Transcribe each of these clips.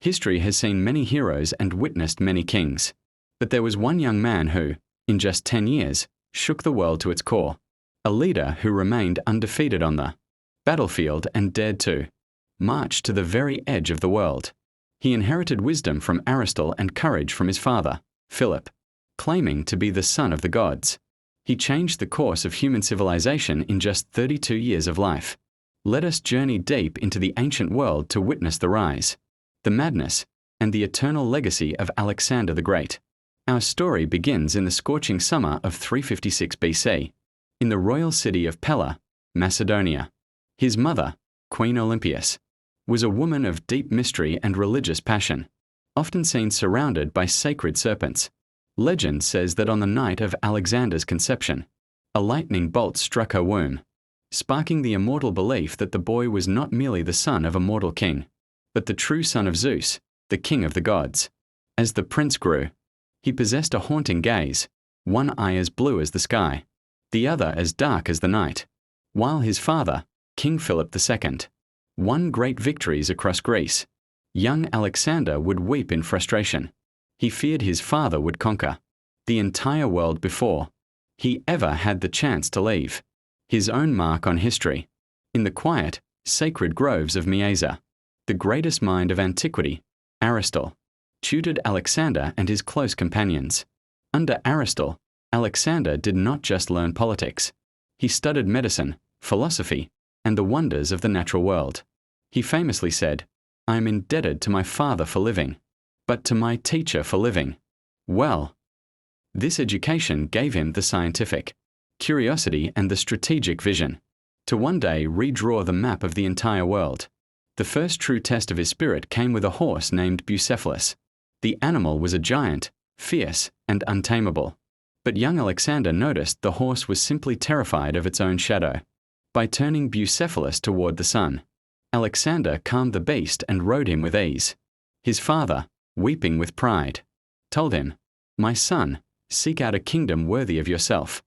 History has seen many heroes and witnessed many kings. But there was one young man who, in just 10 years, shook the world to its core. A leader who remained undefeated on the battlefield and dared to march to the very edge of the world. He inherited wisdom from Aristotle and courage from his father, Philip. Claiming to be the son of the gods, he changed the course of human civilization in just 32 years of life. Let us journey deep into the ancient world to witness the rise, the madness, and the eternal legacy of Alexander the Great. Our story begins in the scorching summer of 356 BC, in the royal city of Pella, Macedonia. His mother, Queen Olympias, was a woman of deep mystery and religious passion, often seen surrounded by sacred serpents. Legend says that on the night of Alexander's conception, a lightning bolt struck her womb, sparking the immortal belief that the boy was not merely the son of a mortal king, but the true son of Zeus, the king of the gods. As the prince grew, he possessed a haunting gaze, one eye as blue as the sky, the other as dark as the night. While his father, King Philip II, won great victories across Greece, young Alexander would weep in frustration. He feared his father would conquer the entire world before he ever had the chance to leave his own mark on history. In the quiet, sacred groves of Mieza, the greatest mind of antiquity, Aristotle, tutored Alexander and his close companions. Under Aristotle, Alexander did not just learn politics. He studied medicine, philosophy, and the wonders of the natural world. He famously said, "I am indebted to my father for living, but to my teacher for living well." This education gave him the scientific curiosity and the strategic vision to one day redraw the map of the entire world. The first true test of his spirit came with a horse named Bucephalus. The animal was a giant, fierce, and untamable. But young Alexander noticed the horse was simply terrified of its own shadow. By turning Bucephalus toward the sun, Alexander calmed the beast and rode him with ease. His father, weeping with pride, told him, "My son, seek out a kingdom worthy of yourself.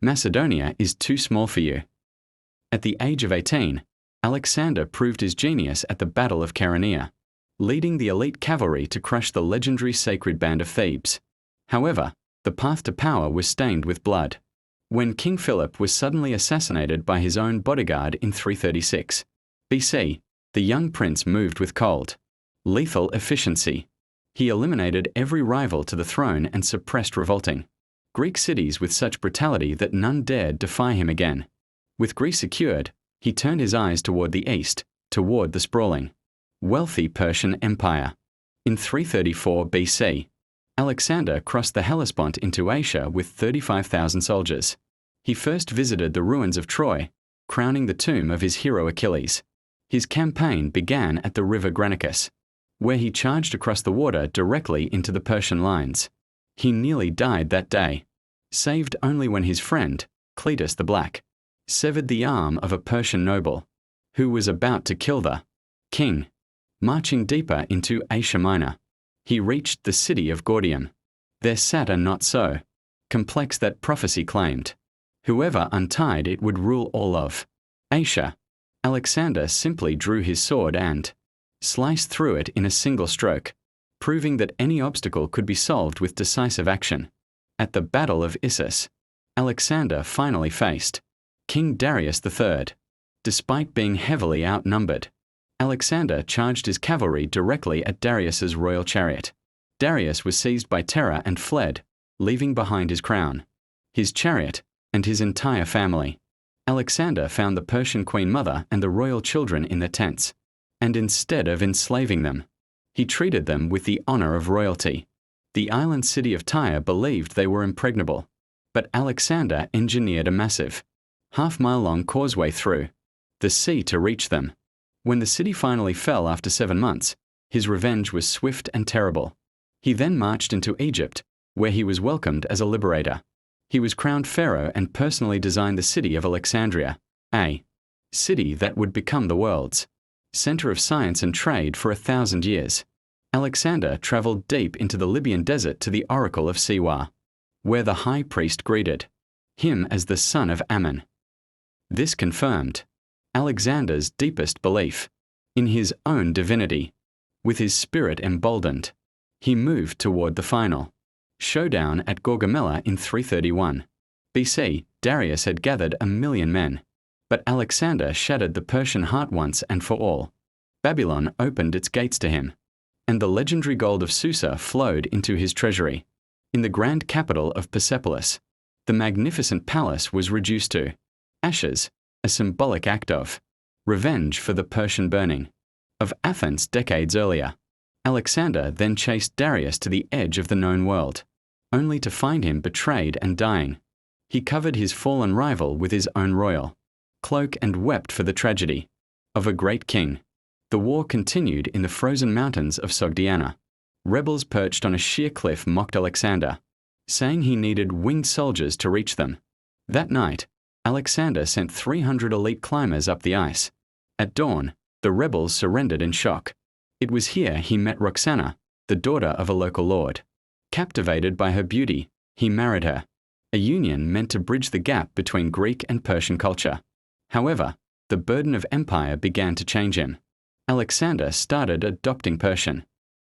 Macedonia is too small for you." At the age of 18, Alexander proved his genius at the Battle of Chaeronea, leading the elite cavalry to crush the legendary sacred band of Thebes. However, the path to power was stained with blood. When King Philip was suddenly assassinated by his own bodyguard in 336 BC, the young prince moved with cold, lethal efficiency. He eliminated every rival to the throne and suppressed revolting Greek cities with such brutality that none dared defy him again. With Greece secured, he turned his eyes toward the east, toward the sprawling, wealthy Persian Empire. In 334 BC, Alexander crossed the Hellespont into Asia with 35,000 soldiers. He first visited the ruins of Troy, crowning the tomb of his hero Achilles. His campaign began at the river Granicus, where he charged across the water directly into the Persian lines. He nearly died that day, saved only when his friend, Cletus the Black, severed the arm of a Persian noble, who was about to kill the king. Marching deeper into Asia Minor, he reached the city of Gordium. There sat a knot so complex that prophecy claimed, whoever untied it would rule all of Asia. Alexander simply drew his sword and sliced through it in a single stroke, proving that any obstacle could be solved with decisive action. At the Battle of Issus, Alexander finally faced King Darius III. Despite being heavily outnumbered, Alexander charged his cavalry directly at Darius's royal chariot. Darius was seized by terror and fled, leaving behind his crown, his chariot, and his entire family. Alexander found the Persian queen mother and the royal children in their tents, and instead of enslaving them, he treated them with the honor of royalty. The island city of Tyre believed they were impregnable, but Alexander engineered a massive, half-mile-long causeway through the sea to reach them. When the city finally fell after 7 months, his revenge was swift and terrible. He then marched into Egypt, where he was welcomed as a liberator. He was crowned pharaoh and personally designed the city of Alexandria, a city that would become the world's center of science and trade for 1,000 years. Alexander traveled deep into the Libyan desert to the oracle of Siwa, where the high priest greeted him as the son of Ammon. This confirmed Alexander's deepest belief in his own divinity. With his spirit emboldened, he moved toward the final showdown at Gaugamela in 331 BC. Darius had gathered 1,000,000 men, but Alexander shattered the Persian heart once and for all. Babylon opened its gates to him, and the legendary gold of Susa flowed into his treasury. In the grand capital of Persepolis, the magnificent palace was reduced to ashes, a symbolic act of revenge for the Persian burning of Athens decades earlier. Alexander then chased Darius to the edge of the known world, only to find him betrayed and dying. He covered his fallen rival with his own royal cloak and wept for the tragedy of a great king. The war continued in the frozen mountains of Sogdiana. Rebels perched on a sheer cliff mocked Alexander, saying he needed winged soldiers to reach them. That night, Alexander sent 300 elite climbers up the ice. At dawn, the rebels surrendered in shock. It was here he met Roxana, the daughter of a local lord. Captivated by her beauty, he married her, a union meant to bridge the gap between Greek and Persian culture. However, the burden of empire began to change him. Alexander started adopting Persian,